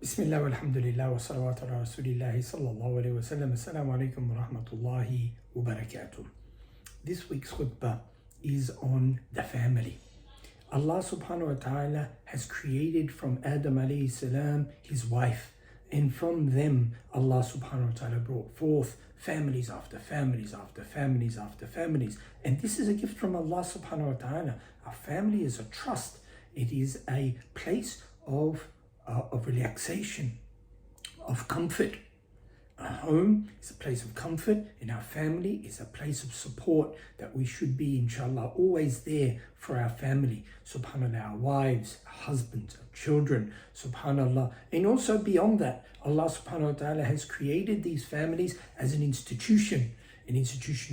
Bismillah walhamdulillah wa salawatu ala rasulillahi sallallahu alayhi wa sallam. Assalamu alaikum wa rahmatullahi wa barakatuh. This week's khutbah is on the family. Allah subhanahu wa ta'ala has created from Adam alayhi salam his wife, and from them Allah subhanahu wa ta'ala brought forth families after families after families after families. And this is a gift from Allah subhanahu wa ta'ala. Our family is a trust. It is a place of relaxation, of comfort. Our home is a place of comfort, and our family is a place of support that we should be, inshallah, always there for our family. Subhanallah, our wives, our husbands, our children, subhanallah. And also beyond that, Allah subhanahu wa ta'ala has created these families as an institution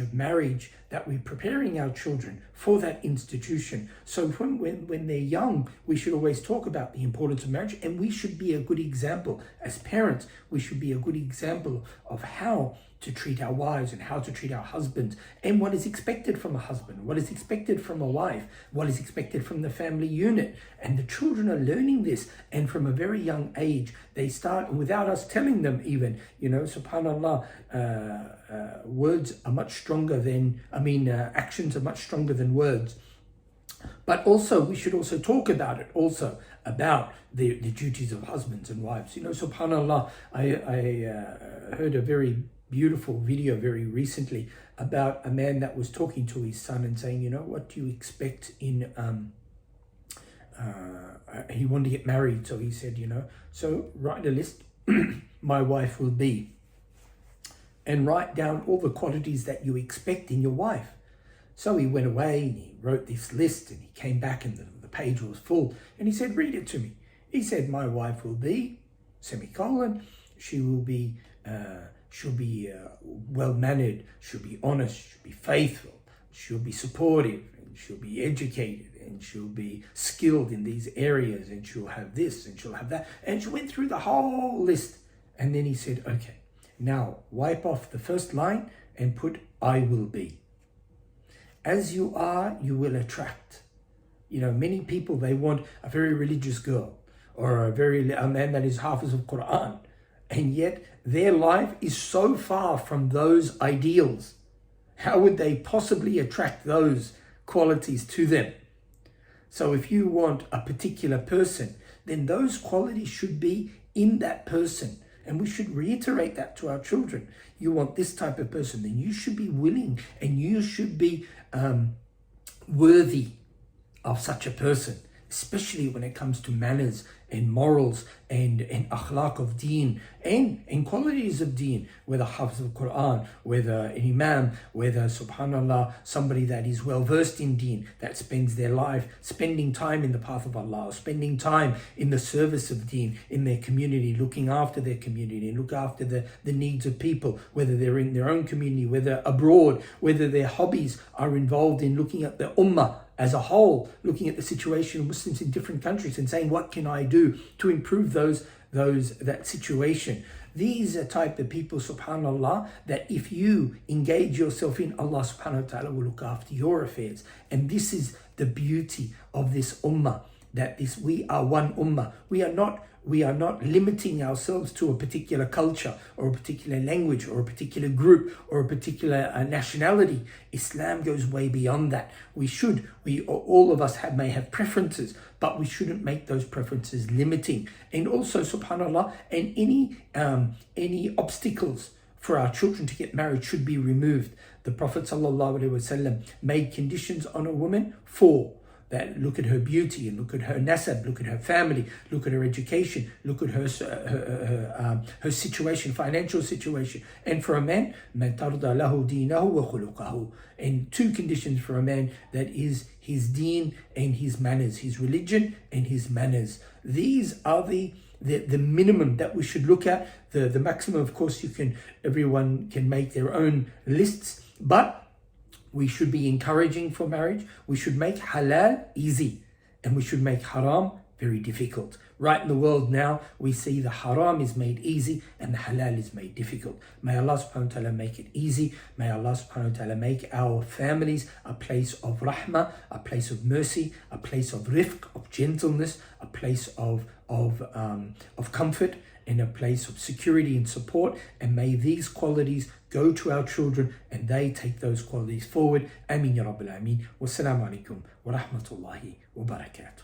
of marriage, that we're preparing our children for that institution. So when they're young, we should always talk about the importance of marriage, and we should be a good example. As parents, we should be a good example of how to treat our wives and how to treat our husbands, and what is expected from a husband, what is expected from a wife, what is expected from the family unit. And the children are learning this, and from a very young age, they start, without us telling them even, subhanallah, words are much stronger than, actions are much stronger than words. But also, we should also talk about it, about the duties of husbands and wives. Subhanallah, I heard a very beautiful video very recently about a man that was talking to his son and saying, what do you expect in, he wanted to get married. So he said, so write a list, my wife will be, and write down all the qualities that you expect in your wife. So he went away and he wrote this list, and he came back and the page was full, and he said, read it to me. He said, my wife will be, semicolon, she will be, she'll be well-mannered, she'll be honest, she'll be faithful, she'll be supportive, and she'll be educated, and she'll be skilled in these areas, and she'll have this, and she'll have that. And she went through the whole list. And then he said, okay, now wipe off the first line and put, I will be. As you are, you will attract. Many people, they want a very religious girl, or a man that is Hafiz of Quran. And yet their life is so far from those ideals. How would they possibly attract those qualities to them? So if you want a particular person, then those qualities should be in that person. And we should reiterate that to our children. You want this type of person, then you should be willing, and you should be worthy of such a person, especially when it comes to manners and morals and akhlaq of deen and qualities of deen, whether Hafiz of Quran, whether an imam, whether, subhanallah, somebody that is well versed in deen, that spends their life spending time in the path of Allah, spending time in the service of deen, in their community, looking after their community, look after the needs of people, whether they're in their own community, whether abroad, whether their hobbies are involved in looking at the ummah as a whole, looking at the situation of Muslims in different countries and saying, what can I do to improve that situation? These are type of people, subhanallah, that if you engage yourself in, Allah subhanahu wa ta'ala will look after your affairs. And this is the beauty of this ummah, that we are one ummah. We are not limiting ourselves to a particular culture or a particular language or a particular group or a particular nationality. Islam goes way beyond that. All of us may have preferences, but we shouldn't make those preferences limiting. And also, subhanallah, and any obstacles for our children to get married should be removed. The Prophet ﷺ made conditions on a woman that look at her beauty, and look at her nasab, look at her family, look at her education, look at her situation, financial situation. And for a man, مَنْ تَرْضَى لَهُ دِينَهُ وَخُلُقَهُ. And two conditions for a man, that is his deen and his manners, his religion and his manners. These are the minimum that we should look at. The maximum, of course, everyone can make their own lists, but we should be encouraging for marriage. We should make halal easy, and we should make haram very difficult. Right in the world now, we see the haram is made easy and the halal is made difficult. May Allah subhanahu wa ta'ala make it easy. May Allah subhanahu wa ta'ala make our families a place of rahmah, a place of mercy, a place of rifq, of gentleness, a place of comfort, and a place of security and support. And may these qualities go to our children and they take those qualities forward. Ameen ya Rabbil Ameen. Wassalamu alaikum wa rahmatullahi wa barakatuh.